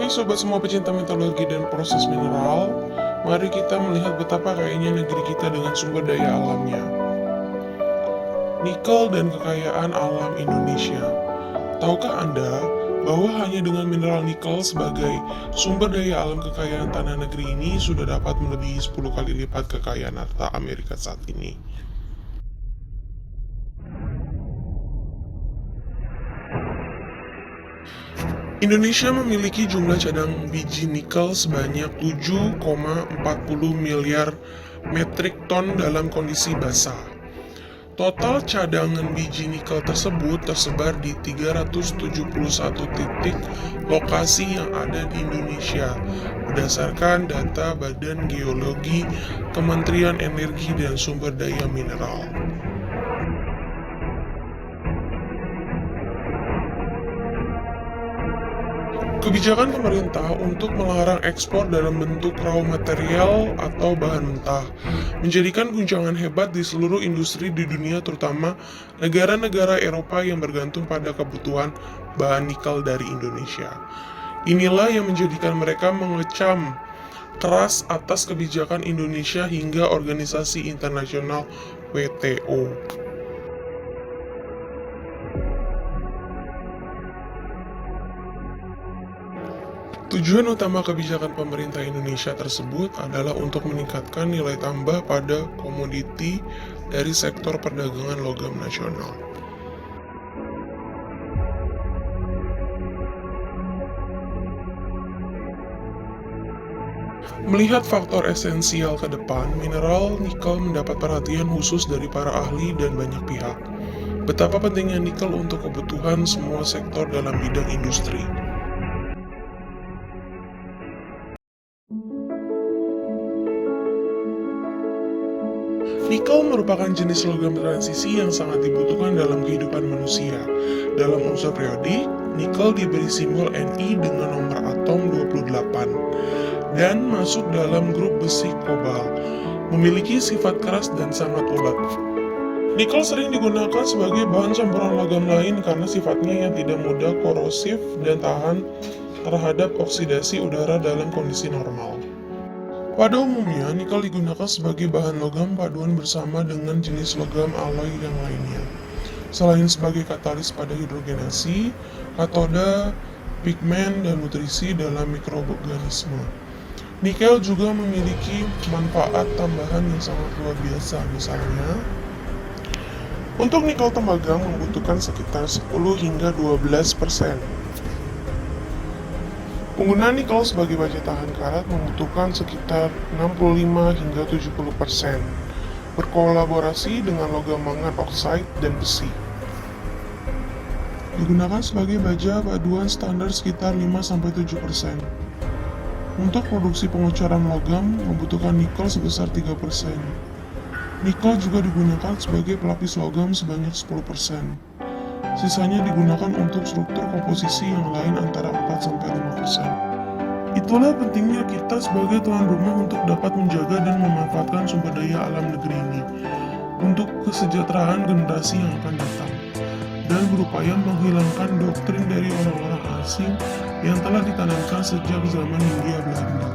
Hai sobat semua pecinta metalurgi dan proses mineral, mari kita melihat betapa kayanya negeri kita dengan sumber daya alamnya. Nikel dan kekayaan alam Indonesia. Tahukah Anda bahwa hanya dengan mineral nikel sebagai sumber daya alam kekayaan tanah negeri ini sudah dapat melebihi 10 kali lipat kekayaan harta Amerika saat ini? Indonesia memiliki jumlah cadang biji nikel sebanyak 7,40 miliar metrik ton dalam kondisi basah. Total cadangan biji nikel tersebut tersebar di 371 titik lokasi yang ada di Indonesia berdasarkan data Badan Geologi Kementerian Energi dan Sumber Daya Mineral. Kebijakan pemerintah untuk melarang ekspor dalam bentuk raw material atau bahan mentah menjadikan guncangan hebat di seluruh industri di dunia, terutama negara-negara Eropa yang bergantung pada kebutuhan bahan nikel dari Indonesia. Inilah yang menjadikan mereka mengecam keras atas kebijakan Indonesia hingga organisasi internasional WTO. Tujuan utama kebijakan pemerintah Indonesia tersebut adalah untuk meningkatkan nilai tambah pada komoditi dari sektor perdagangan logam nasional. Melihat faktor esensial ke depan, mineral nikel mendapat perhatian khusus dari para ahli dan banyak pihak. Betapa pentingnya nikel untuk kebutuhan semua sektor dalam bidang industri. Nikel merupakan jenis logam transisi yang sangat dibutuhkan dalam kehidupan manusia. Dalam unsur periodik, nikel diberi simbol Ni dengan nomor atom 28 dan masuk dalam grup besi kobalt. Memiliki sifat keras dan sangat ulet. Nikel sering digunakan sebagai bahan campuran logam lain karena sifatnya yang tidak mudah korosif dan tahan terhadap oksidasi udara dalam kondisi normal. Pada umumnya, nikel digunakan sebagai bahan logam paduan bersama dengan jenis logam alloy yang lainnya. Selain sebagai katalis pada hidrogenasi, katoda, pigmen, dan nutrisi dalam mikroorganisme. Nikel juga memiliki manfaat tambahan yang sangat luar biasa, misalnya untuk nikel tembaga membutuhkan sekitar 10 hingga 12%. Penggunaan nikel sebagai baja tahan karat membutuhkan sekitar 65 hingga 70%, berkolaborasi dengan logam mangan oksida dan besi. Digunakan sebagai baja paduan standar sekitar 5-7%. Untuk produksi pengecoran logam membutuhkan nikel sebesar 3%. Nikel juga digunakan sebagai pelapis logam sebanyak 10%. Sisanya digunakan untuk struktur komposisi yang lain antara 4-5%. Itulah pentingnya kita sebagai tuan rumah untuk dapat menjaga dan memanfaatkan sumber daya alam negeri ini untuk kesejahteraan generasi yang akan datang dan berupaya menghilangkan doktrin dari orang-orang asing yang telah ditanamkan sejak zaman Hindia Belanda.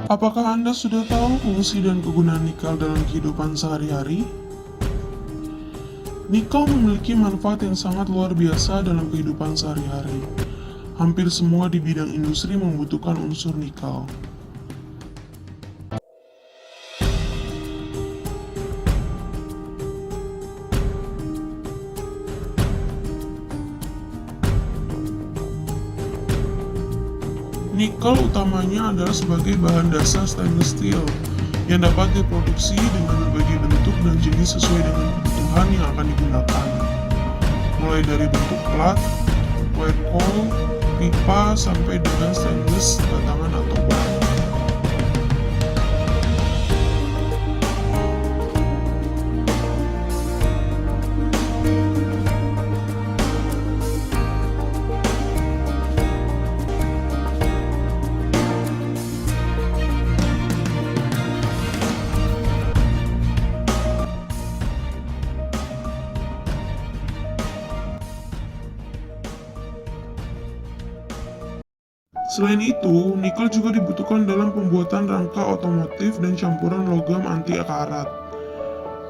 Apakah Anda sudah tahu fungsi dan kegunaan nikel dalam kehidupan sehari-hari? Nikel memiliki manfaat yang sangat luar biasa dalam kehidupan sehari-hari. Hampir semua di bidang industri membutuhkan unsur nikel. Nikel utamanya adalah sebagai bahan dasar stainless steel yang dapat diproduksi dengan berbagai bentuk dan jenis sesuai dengan kebutuhan yang akan digunakan, mulai dari bentuk plat, wire coil, pipa, sampai dengan stainless batangan atau bar. Selain itu, nikel juga dibutuhkan dalam pembuatan rangka otomotif dan campuran logam anti karat.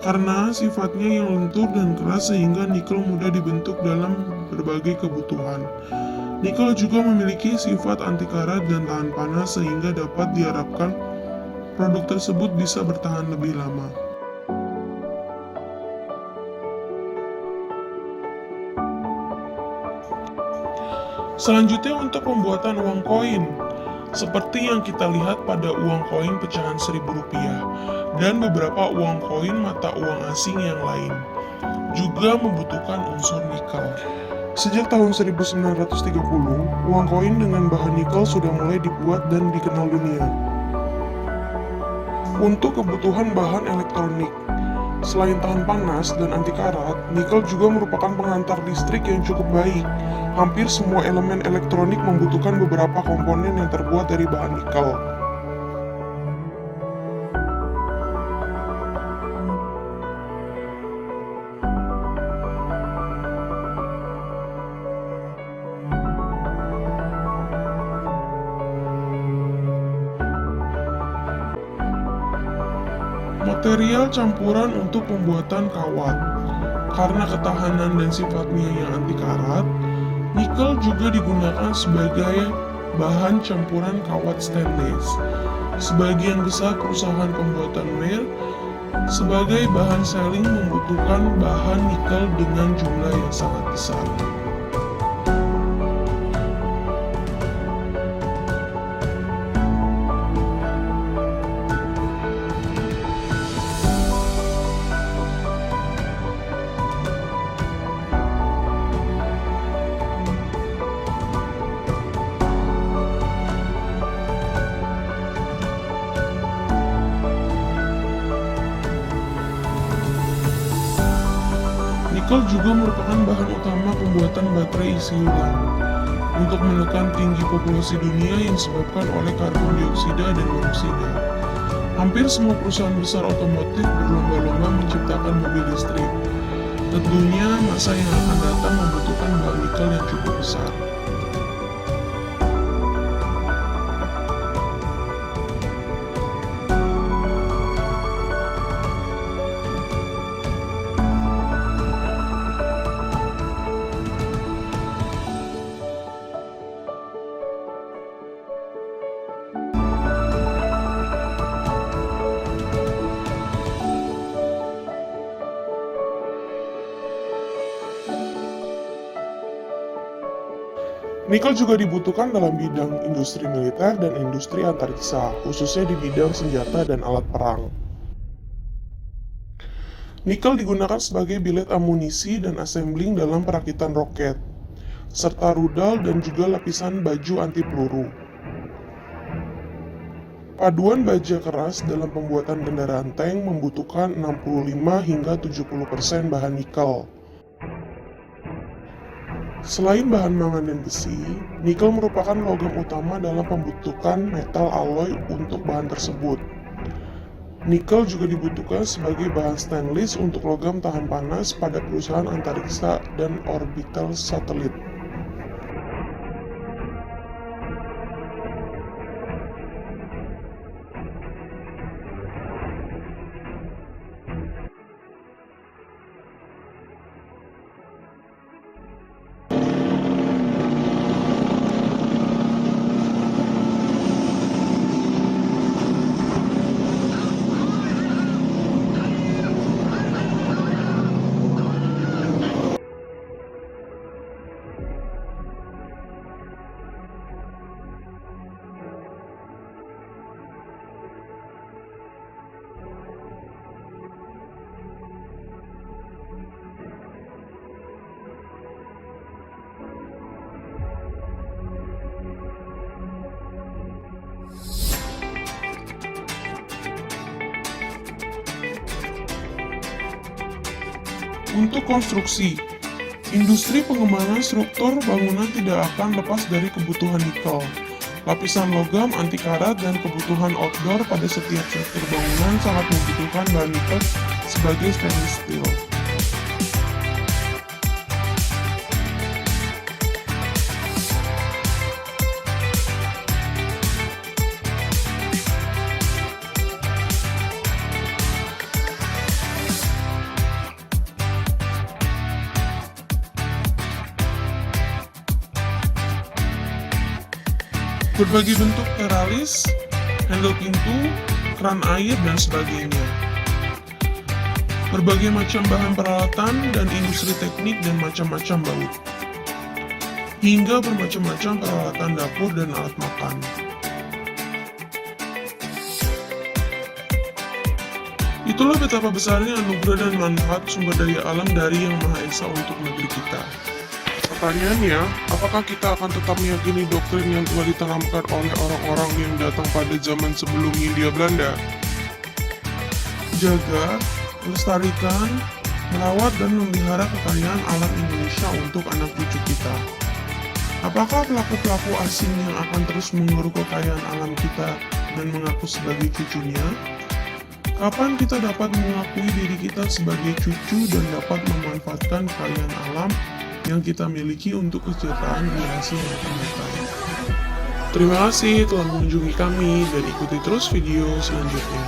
Karena sifatnya yang lentur dan keras sehingga nikel mudah dibentuk dalam berbagai kebutuhan. Nikel juga memiliki sifat anti karat dan tahan panas sehingga dapat diharapkan produk tersebut bisa bertahan lebih lama. Selanjutnya untuk pembuatan uang koin, seperti yang kita lihat pada uang koin pecahan Rp1.000 dan beberapa uang koin mata uang asing yang lain, juga membutuhkan unsur nikel. Sejak tahun 1930, uang koin dengan bahan nikel sudah mulai dibuat dan dikenal dunia. Untuk kebutuhan bahan elektronik, selain tahan panas dan anti karat, nikel juga merupakan pengantar listrik yang cukup baik. Hampir semua elemen elektronik membutuhkan beberapa komponen yang terbuat dari bahan nikel. Material campuran untuk pembuatan kawat. Karena ketahanan dan sifatnya yang anti karat, nikel juga digunakan sebagai bahan campuran kawat stainless. Sebagian besar perusahaan pembuatan wire sebagai bahan sealing membutuhkan bahan nikel dengan jumlah yang sangat besar. Nikel juga merupakan bahan utama pembuatan baterai isi ulang untuk menekan tinggi populasi dunia yang disebabkan oleh karbon dioksida dan monoksida. Hampir semua perusahaan besar otomotif berlomba-lomba menciptakan mobil listrik. Tentunya masa yang akan datang membutuhkan bahan nikel yang cukup besar. Nikel juga dibutuhkan dalam bidang industri militer dan industri antariksa, khususnya di bidang senjata dan alat perang. Nikel digunakan sebagai bilet amunisi dan assembling dalam perakitan roket, serta rudal dan juga lapisan baju anti peluru. Paduan baja keras dalam pembuatan kendaraan tank membutuhkan 65 hingga 70% bahan nikel. Selain bahan mangan dan besi, nikel merupakan logam utama dalam pembentukan metal alloy untuk bahan tersebut. Nikel juga dibutuhkan sebagai bahan stainless untuk logam tahan panas pada perusahaan antariksa dan orbital satelit. Untuk konstruksi, industri pengembangan struktur bangunan tidak akan lepas dari kebutuhan nikel, lapisan logam anti karat, dan kebutuhan outdoor pada setiap struktur bangunan sangat membutuhkan bahan nikel sebagai stainless steel. berbagai bentuk teralis, handle pintu, keran air, dan sebagainya. Berbagai macam bahan peralatan dan industri teknik dan macam-macam baut. Hingga bermacam-macam peralatan dapur dan alat makan. Itulah betapa besarnya anugerah dan manfaat sumber daya alam dari Yang Maha Esa untuk negeri kita. Pertanyaannya, apakah kita akan tetap meyakini doktrin yang telah ditanamkan oleh orang-orang yang datang pada zaman sebelum Hindia Belanda? Jaga, melestarikan, merawat, dan memelihara kekayaan alam Indonesia untuk anak cucu kita. Apakah pelaku-pelaku asing yang akan terus mengeruk kekayaan alam kita dan mengaku sebagai cucunya? Kapan kita dapat mengakui diri kita sebagai cucu dan dapat memanfaatkan kekayaan alam yang kita miliki untuk kesejahteraan generasi yang akan datang? Terima kasih telah mengunjungi kami dan ikuti terus video selanjutnya.